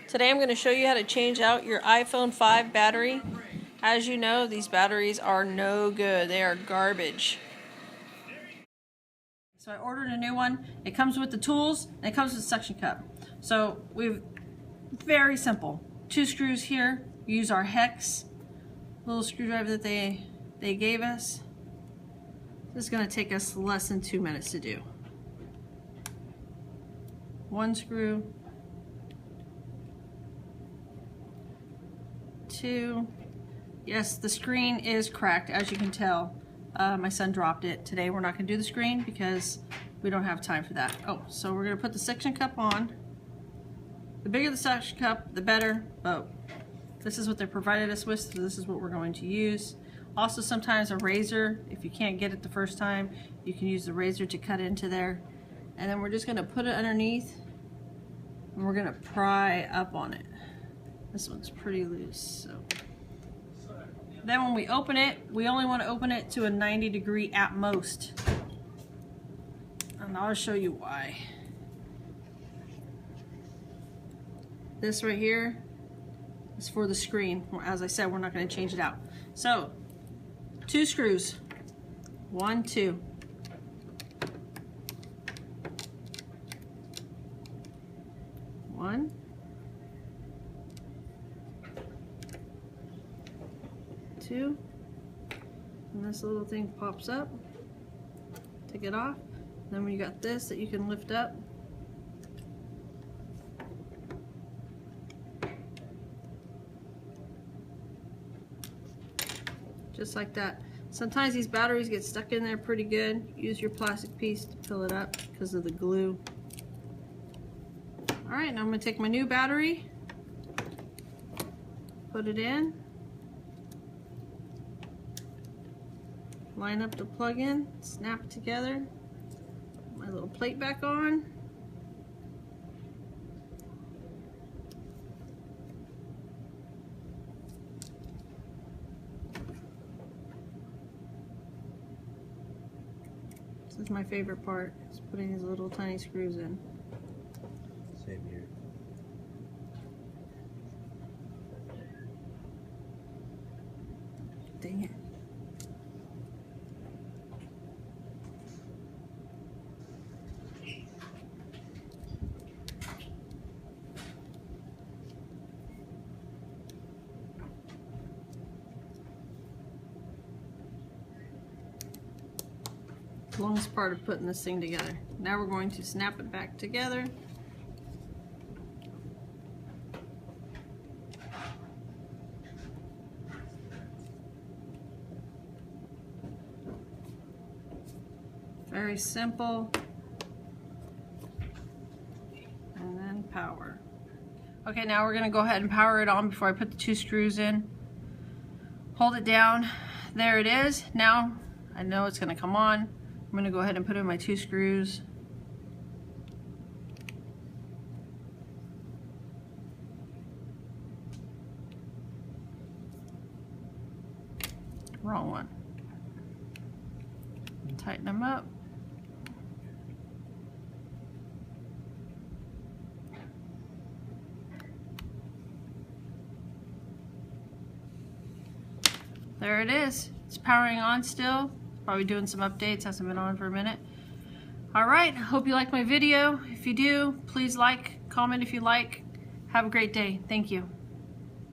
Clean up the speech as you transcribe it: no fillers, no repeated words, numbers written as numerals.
Today I'm going to show you how to change out your iPhone 5 battery. As you know, these batteries are no good. They are garbage. So I ordered a new one. It comes with the tools and it comes with a suction cup. So we've very simple. 2 screws here. We use our hex little screwdriver that they gave us. This is going to take us less than 2 minutes to do. 1 screw, 2. Yes, the screen is cracked, as you can tell. My son dropped it. Today we're not going to do the screen because we don't have time for that. Oh, so we're going to put the suction cup on. The bigger the suction cup, the better, but this is what they provided us with, so this is what we're going to use. Also, sometimes a razor, if you can't get it the first time, you can use the razor to cut into there. And then we're just going to put it underneath and we're going to pry up on it. This one's pretty loose, so. Then when we open it, we only want to open it to a 90 degree at most. And I'll show you why. This right here is for the screen. As I said, we're not going to change it out. So, 2 screws. 1, 2. 1. 2. And this little thing pops up. Take it off. Then when you got this that you can lift up. Just like that. Sometimes these batteries get stuck in there pretty good. Use your plastic piece to fill it up because of the glue. Alright, now I'm going to take my new battery, put it in, line up the plug-in, snap it together, put my little plate back on. This is my favorite part, is putting these little tiny screws in. Same here. Dang it. The longest part of putting this thing together. Now we're going to snap it back together. Very simple. And then power. Okay, now we're going to go ahead and power it on before I put the 2 screws in. Hold it down. There it is. Now I know it's going to come on. I'm going to go ahead and put in my 2 screws. Wrong one. Tighten them up. There it is. It's powering on still. Probably doing some updates. Hasn't been on for a minute. Alright, hope you liked my video. If you do, please like, comment if you like. Have a great day. Thank you.